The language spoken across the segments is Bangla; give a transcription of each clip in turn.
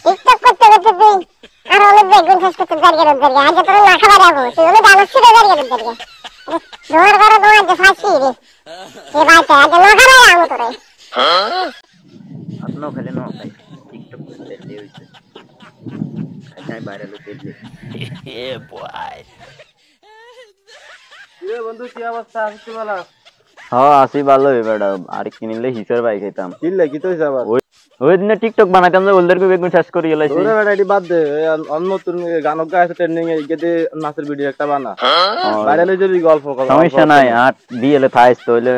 টিকটক করতে করতে তুই আর অনেক বেগুন শেষ করতে দাঁড়িয়ে দাঁড়িয়ে আগে তোর না খাবার যাবো তুই অনেক ভালো ছিল দাঁড়িয়ে দাঁড়িয়ে ধোয়ার করে ধোয়ার যে ফাঁসি রে এ বাইতে আগে না খাবার যাবো তোরে আপনো খেলে না ভাই টিকটক করতে দিয়ে হইছে আই ভাইরাল হতে দিয়ে এ বয় এ বন্ধু কি অবস্থা আছে বলা হ্যাঁ আসি ভালো এবারে আর কিনলে হিসার ভাই খাইতাম কিনলে কি তো হিসাব ওই দিনে টিকটক বানাইতাম যে ওলদেরকে বেগুন শেষ করে গেলাইছি ওরে বেটা এডি বাদ দে অন্য নতুন গান গাইছে ট্রেন্ডিং এ গেদে নাচের ভিডিও একটা বানা ভাইরাল হয়ে যাবি গল্প কর সমস্যা নাই আর দিয়েলে থাইস তোইলে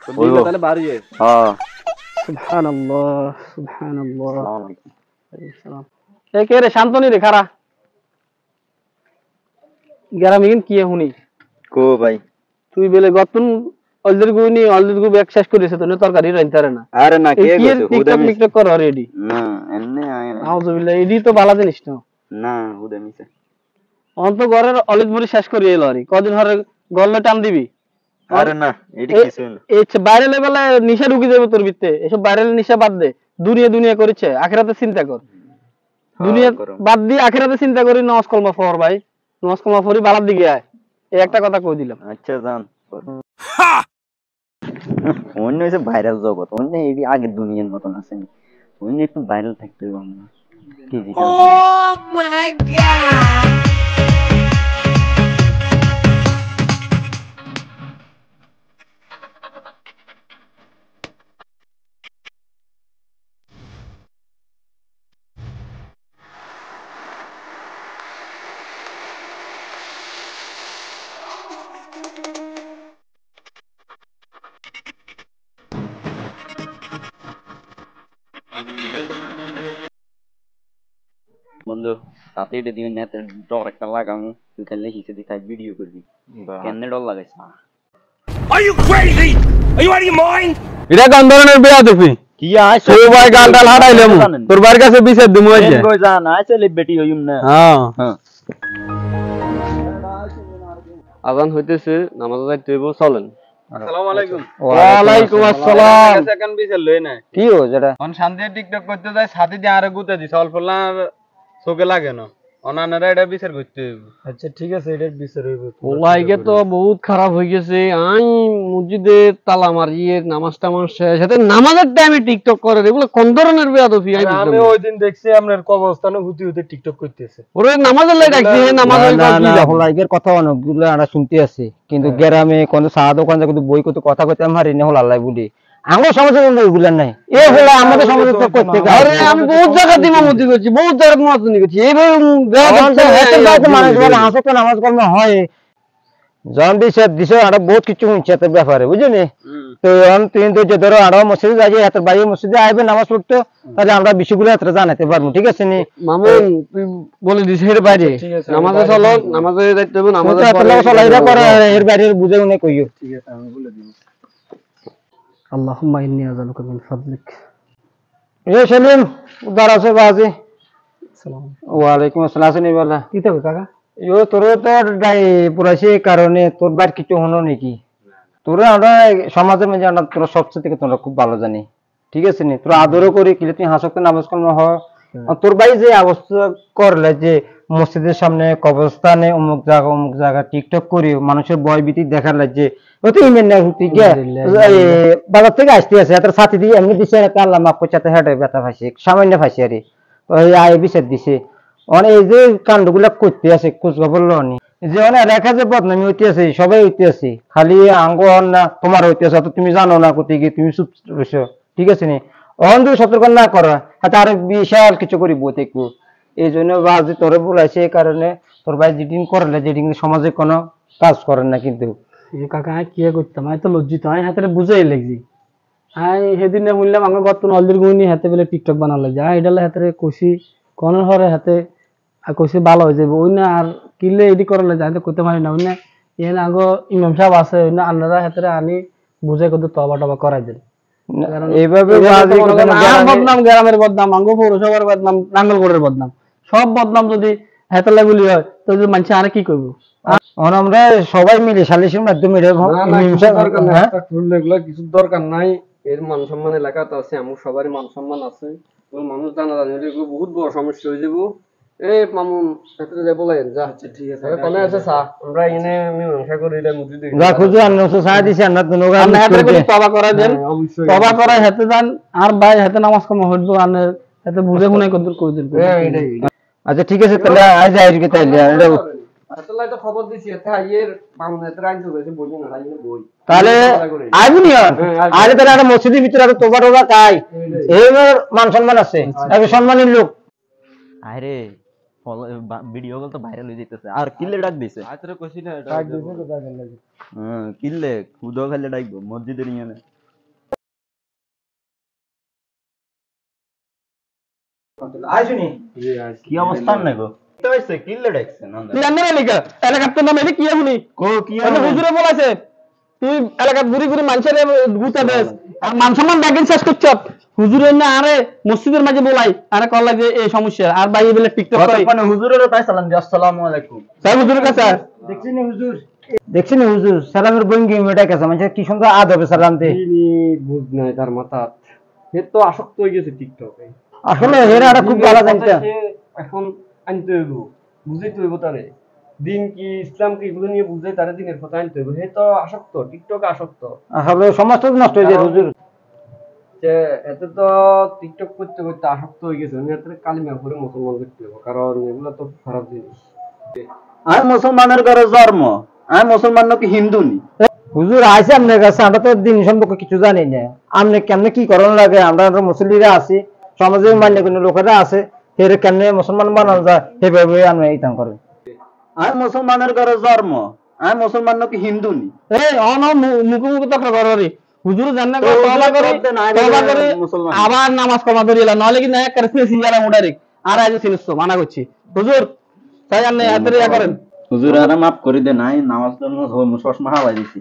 বলবো তাহলে বাড়ি যায় হ্যাঁ সুবহানাল্লাহ সুবহানাল্লাহ আসসালাম এ কে রে শান্তনি রে খারা গ্রামে কি হুনি কো ভাই তুই বলে গতন অলরেডি গু ব্যাক শেষ করেছে তো তরকারি রাইতারে না আরে না কে গেছে হুদা মিক্স কর রেডি না এনে আয় আউযুবিল্লাহ এডি তো ভালো জিনিস না না হুদা মিছে অন্ত ঘরের অলরেডি মুড়ি শেষ করে এলো আরে কদিন হরে গল্লে টান দিবি আরে না এডি কিছু না এই বাইরে লেভেলে নিশা ঢুকে যাবে তোর ভিতরে এসব ভাইরাল নিশা বাদ দে দুনিয়া করেছে আখিরাতে চিন্তা কর দুনিয়া বাদ দিয়ে আখিরাতে চিন্তা করি নামাজ কলমা পড় ভাই নামাজ কলমা পড়ি বালার দিকে আয় এই একটা কথা কই দিলাম আচ্ছা জান অন্য এসে ভাইরাল জগৎ অন্য এই আগের দুনিয়ার মতন আছে অন্য একটু ভাইরাল থাকতে হবে আমরা ও মাই গড বন্ধু তাতে এটা দিবেন না ডর একটা লাগাম তুই খেললে হিসেবে তাই ভিডিও করবি কেমনে ডর লাগাইছ Are you crazy? Are you out of your mind? এটা কোন ধরনের বিয়া দেখবি কি আছে তোর ভাই গালটাল হারাইলাম তোর ভাইয়ের কাছে বিচার দিমু আইছে কই জান আছে লিবেটি হইম না হ্যাঁ হ্যাঁ আজান হইতেছে নামাজ যাইতে হইব চলেন আসসালামু আলাইকুম ওয়া আলাইকুম আসসালাম সেকেন্ড বিসে লই না কি হো যেটা অন শান্তি টিকটক করতে যায় সাথে দিয়ে আরে গুতে দিছে অল্প না চোখে লাগে না অনানারা এটা বিচার করতে হইব আচ্ছা ঠিক আছে এটার বিচার হইব ওলাইকে তো বহুত খারাপ হয়ে গেছে আই মসজিদে তালা মারিয়ে নামাজ টামাজ শেষ সাথে নামাজের টাইমে টিকটক করে এগুলো কোন ধরনের বেয়াদবি আমি ওই দিন দেখছি আপনার কবরস্থানে হুতি হুতি টিকটক করতেছে ওরে নামাজের লাই ডাকছি নামাজের হোলাইকের কথা অনেকগুলো আমরা শুনতে আছি কিন্তু গ্রামে কোন চা দোকান কিন্তু বই কত কথা কইতে মারি না হোলাই বলি আমার সমাজে ওইগুলা নাই এই হলো আমাদের সমাজে তো করতে আরে আমি বহুত জায়গা দিমামতি করছি বহুত জায়গা মুয়াজ্জিনি করছি এইভাবে মানুষ বলে হাসতে নামাজ কর্ম হয় জন দিছে আর বহুত কিছু হচ্ছে এত ব্যাপারে বুঝলি তো তুমি তো যে ধরো আরো মসজিদে যাই এত বাইরে মসজিদে আইবে নামাজ পড়তে তাহলে আমরা বিষয়গুলো এত জানাতে পারবো ঠিক আছে নি মামুন তুই বলে দিস এর বাইরে নামাজে চলো নামাজে যাইতে হবে নামাজে চলাইরা করে এর বাইরে বুঝে উনি কইও ঠিক আছে আমি বলে দিব আল্লাহুম্মা ইন্নী আযালুকা মিন ফাদলিক এ সেলিম উদার আছে বাজি আসসালামু ওয়া আলাইকুম আসসালাম আসেনি বলা কি তো কাকা ইয়ো তোর তো পুরাছে কারণে তোর বার কিছু হলো নাকি তোরা আমরা সমাজের মধ্যে আমরা তোরা সবচেয়ে থেকে তোরা খুব ভালো জানি ঠিক আছে নি তোরা আদরও করি কিলে তুই হাসতে নামাজ কর্ম হয় তোর ভাই যে অবস্থা করলে যে মসজিদের সামনে কবরস্থানে অমুক জায়গা টিকটক করি মানুষের ভয় ভীতি দেখালে যে ওই তো ইমেন না ঠিক বাজার থেকে আসতে আছে এত সাথে দিয়ে এমনি দিছে আল্লাহ মাফ করছে হেঁটে ব্যথা ফাঁসি সামান্য ফাঁসি আরে ওই আয় বিচার দিছে অনেক এই যে কাণ্ডগুলা করতে আছে খোঁজ খবর লনি যে অনেক এলাকা যে বদনামি হইতে আছে সবাই হইতে আছে খালি আঙ্গ না তোমার হইতে আছে তুমি জানো না কোথায় গিয়ে তুমি চুপ রয়েছো ঠিক আছে নি অহন যদি সতর্ক না করা হাতে আরো বিশাল কিছু করি বই দেখবো এই জন্য বাজি তোরে বলাইছে এই কারণে তোর ভাই যেদিন করলে যেদিন সমাজে কোনো কাজ করেন না কিন্তু কাকা কি করতাম আমি তো লজ্জিত আমি হাতে বুঝাই লাগছি আমি সেদিন শুনলাম আমার গত নলদির গুণি হাতে বেলে টিকটক বানা লাগছে এডালে হাতে কষি কনের হরে হাতে কষি ভালো হয়ে যাবে ওই না আর কিনলে এডি করা লাগে যাতে করতে পারি না ওই না এখানে আগো ইমাম সাহেব আছে ওই না আন্নারা হাতে আনি বুঝে কিন্তু তবা টবা করাই দেন এইভাবে বদনাম গ্রামের বদনাম আঙ্গ পৌরসভার বদনাম নাঙ্গলগড়ের বদনাম সব বদনাম যদি হাতে লাগুলি হয় তো মানুষ আর কি করবো আমরা সবাই মিলে সালিশের মাধ্যমে কিছু দরকার নাই এর মান সম্মান এলাকাতে আছে, আমার সবারই মান সম্মান আছে, মানুষ জানা জানি বহুত বড় সমস্যা হয়ে যাবো। এই মামুন সাথে যে বলেন যা, আচ্ছা ঠিক আছে, কোনে আছে চা, আমরা এনে মীমাংসা করি এটা মুদি দেই যা খুঁজে আনছো চা দিছি আমরা দুনো গান আপনি হাতে করে তওবা করা দেন, অবশ্যই তওবা করা হেতে যান আর ভাই হাতে নামাজ কাম হইবো আনে হাতে বুঝে শুনে কদর করে দিন। হ্যাঁ এটাই। আচ্ছা ঠিক আছে তাহলে আজ আইরকে তাইলে আসলে তো খবর দিছি এতে আইয়ের মামুন এতে রাইন করেছে বই না রাইন বই তাহলে আইবনি আর আরে তাহলে একটা মসজিদের ভিতরে একটা তোবা টোবা খাই এইবার মান সম্মান আছে, একটা সম্মানের লোক। আরে ভিডিও কল তো ভাইরাল হয়ে যেতেছে। আর কিল্লে ডাক দিছে? আতরে কইছি না এটা ডাক দিছে তো ডাকেন লাগে। কিল্লে খুদো খাইলে ডাকবো মসজিদের ইয়ানে। আইছুনি কি অবস্থা না গো? তো হইছে কিল্লে ডাকছে না? তুই জানেন না লিখা এলাকার তো নাম এটা কি শুনি কো কি মানে হুজুরে বলেছে তুই এলাকার ঘুরি ঘুরি মানুষের গুতা দেস আর মান সম্মান ব্যাগিং শেষ করছ। হুজুরে না আরে মসজিদের মাঝে বলাই আরে কল লাগে এই সমস্যা আর ভাই বলে টিকটক করে মানে হুজুরেরও তাই সালাম দি আসসালামু আলাইকুম। তাই হুজুরের কাছে দেখছেন হুজুর সালামের ভঙ্গি মেটা কাছে মানে কি সুন্দর আদবে সালাম দে। তিনি বুঝ নাই তার মাথা, সে তো আসক্ত হয়ে গেছে টিকটকে। আসলে এরা খুব ভালো জানতে এখন আনতে হইব, বুঝাইতে হইব তারে দিন কি ইসলাম কি এগুলো নিয়ে বুঝাই তারে দিনের কথা আনতে হইব। হে তো আসক্ত, টিকটকে আসক্ত, আসলে সমাজটা নষ্ট হয়ে যায় হুজুর। যে এতে তো টিকটক করতে করতে আসক্ত হয়ে গেছে, উনি এতে কালিমা পড়ে মুসলমান করতে হবে, কারণ এগুলো তো খারাপ জিনিস। আমি মুসলমানের ঘরে জন্ম, আমি মুসলমান নাকি হিন্দু নি? হুজুর আইসে আপনার কাছে, আমরা তো দিন সম্পর্কে কিছু জানি না, আপনি কেমনে কি করানো লাগে, আমরা মুসলিরা আছি, সমাজের মান্য কোনো লোকেরা আছে, এর কেমনে মুসলমান বানানো যায় সেভাবে আমরা ইতাম করেন। আমি মুসলমানের ঘরে জন্ম, আমি মুসলমান নাকি হিন্দু নি? এই অন মুখে তক করে হুজুর জান্না করে তওবা করে আবার নামাজ কমা ধরিলা নলে কি না করছে সিঙ্গারা মুডারিক আর আজ সিনস্ত মানা করছি হুজুর তাই জানেন হাতে ইয়া করেন। হুজুর আর মাফ করে দে, নাই নামাজ তো সসমা হাওয়াই দিছি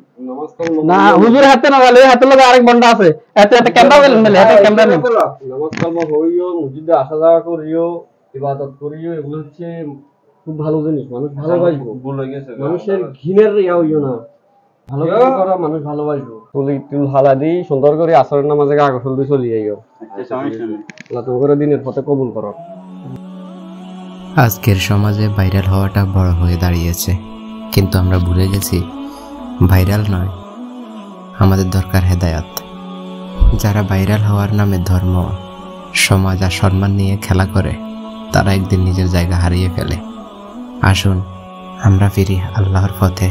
না হুজুর হাতে না গেলে হাতে লগে আরেক বন্ডা আছে এতে এতে ক্যামেরা গেল মেলে হাতে ক্যামেরা নেই। নামাজ কালমা হইও, মসজিদে আসা যাওয়া করিও, ইবাদত করিও, এগুলো হচ্ছে খুব ভালো জিনিস, মানুষ ভালোবাসবো। ভুল হয়ে গেছে মানুষের ঘিনের ইয়া হইও না, ভালো কিছু করা মানুষ ভালোবাসবো। তুলি তুল হালা দি সুন্দর করে আসরের নামাজে আগে গোসল দিয়ে চলে যাইও। আল্লাহ তোমার করে দিনের পথে কবুল করো। আজকের সমাজে ভাইরাল হওয়াটা বড় হয়ে দাঁড়িয়েছে, কিন্তু আমরা ভুলে গেছি ভাইরাল নয়, আমাদের দরকার হেদায়াত। যারা ভাইরাল হওয়ার নামে ধর্ম, সমাজ আর সম্মান নিয়ে খেলা করে তারা একদিন নিজের জায়গা হারিয়ে ফেলে। আসুন আমরা ফিরি আল্লাহর পথে।